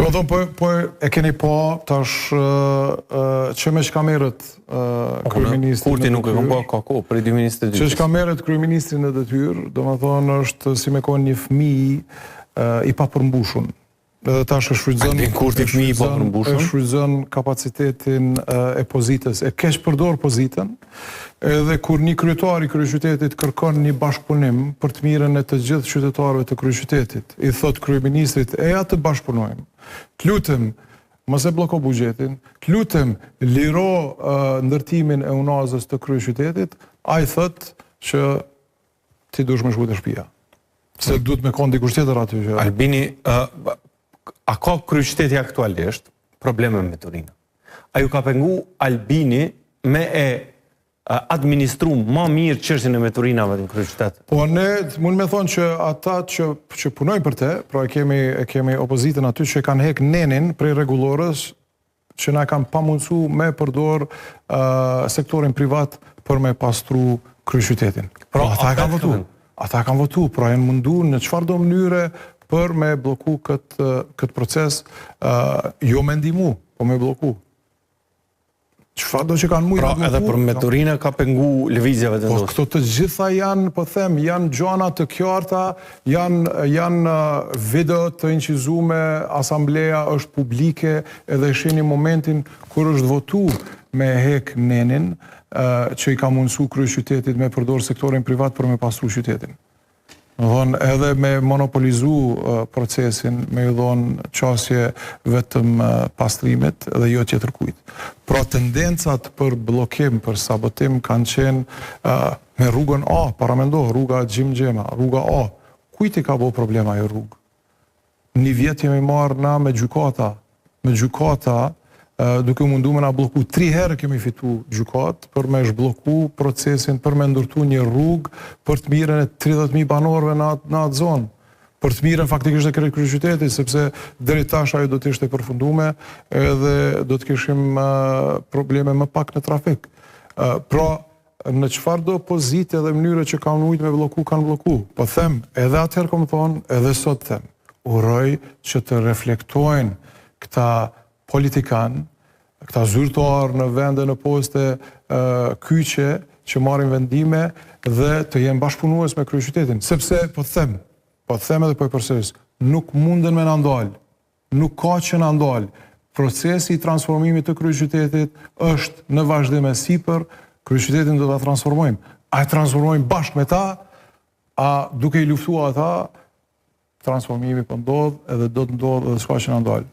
Do thonë, po e keni pa tash që me çka merret kryeministri. Kurti nuk e kam pa ka kohë për 2022. Që çka merret kryeministri në detyrë, domethënë është si me konë një fëmijë i papërmbushur. Edhe tash e shfrytëzon kapacitetin e pozitës, e keq përdor pozitën, edhe kur një kryetar i kryeqytetit kërkon një bashkëpunim për të mirën e të gjithë qytetarëve të kryeqytetit, i thot kryeministrit, ja të bashkëpunojmë. Të lutem, mos e blloko buxhetin, të lutem liro ndërtimin e unazës të kryeqytetit, ai thot që ti duhesh me shkujtë shtëpia. Se duhet me kondi dikush tjetër aty. Albini, a ka kryeqyteti aktualisht probleme me Turinën? A ju ka pengu Albini me e administru ma mirë çështjen e meturinave në kryeqytet? Po ne mund me thonë që ata që punojnë për te, pra e kemi opozitën aty që kanë hek nenin prej rregullorës që na kanë pamundsu me përdor sektorin privat për me pastru kryeqytetin. Pra ata kanë votu, pra janë mundu në çfarëdo mënyre për me bloku këtë proces, jo me ndihmu, po me bloku. Çfarëdo që kanë mujë. Pra edhe për Meturinën ka pengu lëvizjeve të ndosur. Po këto të gjitha janë, po them, janë gjana të qarta, janë video të incizuar, asambleja është publike, edhe shihni momentin kur është votu me hek nenin, që i ka mundësu kryeqytetit me përdor sektorin privat për me pastru qytetin. Edhe me monopolizu procesin, me ju dhonë qasje vetëm pastrimit dhe jo tjetër kujt. Pra tendencat për blokim, për sabotim kanë qenë me rrugën A, paramendo, rruga Gjimgjema, rruga A. Kujt i ka bo problema e rrugë? Një vjet jemi marrë na me gjykata, duke mundu me na bloku 3 herë kemi fitu gjykat për me zhbloku procesin, për me ndërtu një rrugë për të mirën e 30.000 banorëve në atë zonë. Për të mirën faktikisht e kryeqytetit, sepse deri tash ajo do të ishte përfundume edhe do të kishim probleme më pak në trafik. Pra, në çfarëdo pozitë dhe mënyre që kanë mujt me bloku, kanë bloku. Po them, edhe atëherë kom thonë, edhe sot them, uroj që të reflektojnë këta politikan, këta zyrtar në vende në poste kyçe që marrin vendime dhe të jenë bashkëpunues me kryeqytetin. Sepse, po them edhe po e përsëris, nuk munden me na ndalë, nuk ka që na ndalë. Procesi i transformimit të kryeqytetit është në vazhdim e sipër, kryeqytetin do ta transformojmë. A e transformojmë bashkë me ta, a duke i luftuar ata, transformimi po ndodh edhe do të ndodh edhe s'ka që na ndalë.